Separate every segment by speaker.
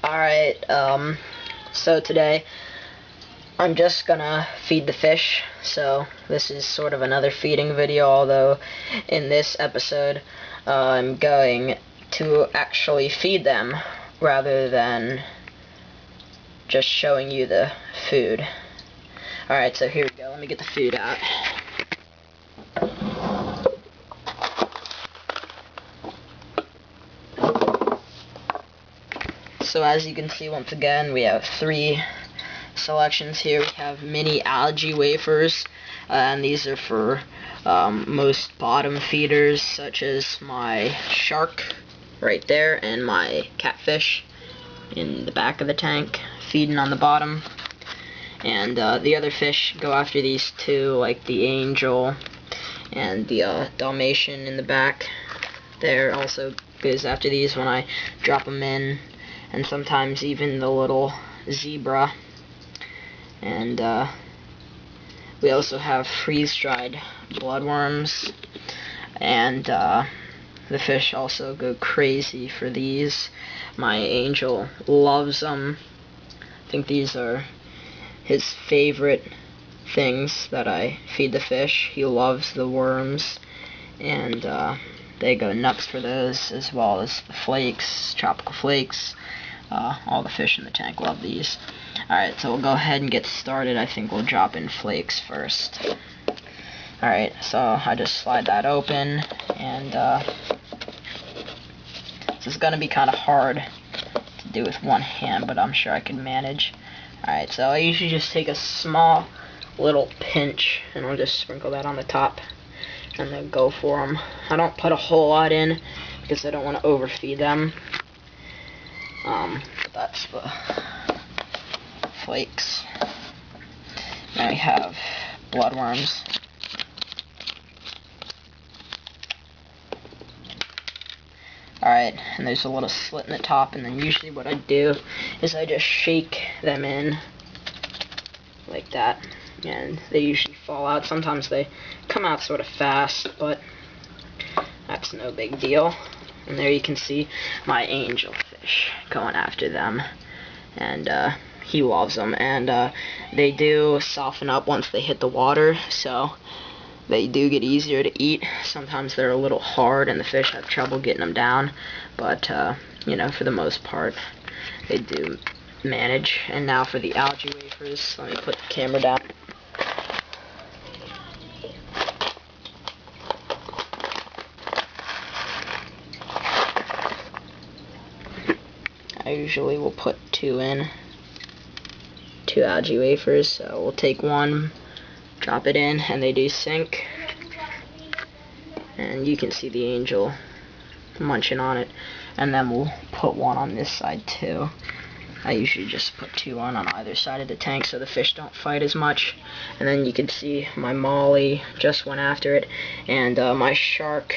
Speaker 1: Alright, so today I'm just gonna feed the fish. So this is sort of another feeding video, although in this episode I'm going to actually feed them rather than just showing you the food. Alright, so here we go. Let me get the food out. So as you can see, once again, we have three selections here. We have mini algae wafers, and these are for most bottom feeders, such as my shark right there and my catfish in the back of the tank, feeding on the bottom. And the other fish go after these two, like the angel and the Dalmatian in the back there also goes after these when I drop them in. And sometimes even the little zebra. And we also have freeze-dried bloodworms, and the fish also go crazy for these. My angel loves them. I think these are his favorite things that I feed the fish. He loves the worms, and they go nuts for those, as well as the flakes, tropical flakes. All the fish in the tank love these. Alright, so we'll go ahead and get started. I think we'll drop in flakes first. Alright, so I just slide that open, and this is going to be kind of hard to do with one hand, but I'm sure I can manage. Alright, so I usually just take a small little pinch, and I'll just sprinkle that on the top, and then go for them. I don't put a whole lot in, because I don't want to overfeed them. That's the flakes. Now we have bloodworms. Alright, and there's a little slit in the top, and then usually what I do is I just shake them in like that, and they usually fall out. Sometimes they come out sort of fast, but that's no big deal. And there you can see my angel fish going after them, and he loves them. And they do soften up once they hit the water, so they do get easier to eat. Sometimes they're a little hard and the fish have trouble getting them down, but you know, for the most part they do manage. And now for the algae wafers, let me put the camera down. I usually will put two algae wafers, so we'll take one, drop it in, and they do sink. And you can see the angel munching on it. And then we'll put one on this side too. I usually just put two on either side of the tank so the fish don't fight as much. And then you can see my molly just went after it, and my shark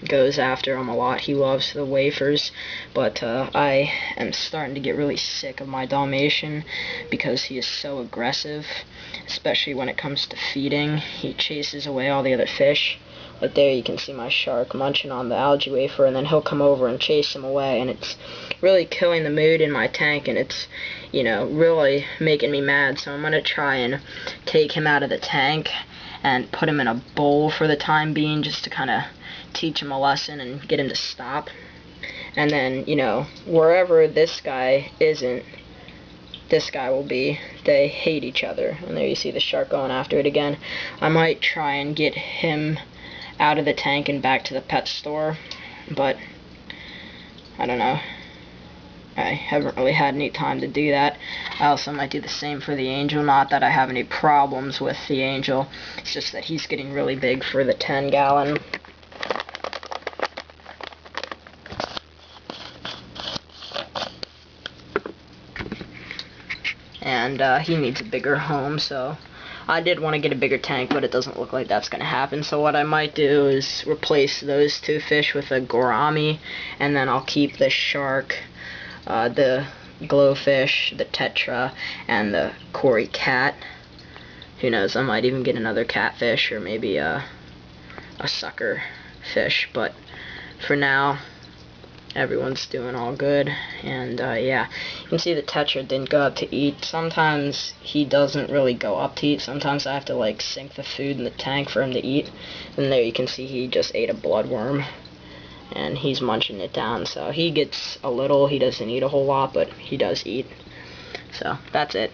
Speaker 1: goes after him a lot. He loves the wafers, but I am starting to get really sick of my Dalmatian because he is so aggressive, especially when it comes to feeding. He chases away all the other fish. But there you can see my shark munching on the algae wafer, and then he'll come over and chase him away, and it's really killing the mood in my tank, and it's, you know, really making me mad. So I'm going to try and take him out of the tank and put him in a bowl for the time being, just to kind of teach him a lesson and get him to stop. And then, you know, wherever this guy isn't, this guy will be. They hate each other. And there you see the shark going after it again. I might try and get him out of the tank and back to the pet store, but I don't know. I haven't really had any time to do that. I also might do the same for the angel. Not that I have any problems with the angel, it's just that he's getting really big for the 10-gallon. And he needs a bigger home, so I did want to get a bigger tank, but it doesn't look like that's going to happen. So what I might do is replace those two fish with a gourami, and then I'll keep the shark, the glowfish, the tetra, and the Cory cat. Who knows, I might even get another catfish, or maybe a sucker fish. But for now, everyone's doing all good. And yeah, you can see the Tetra didn't go up to eat. Sometimes he doesn't really go up to eat. Sometimes I have to like sink the food in the tank for him to eat. And there you can see he just ate a bloodworm, and he's munching it down. So he gets a little. He doesn't eat a whole lot, but he does eat. So that's it.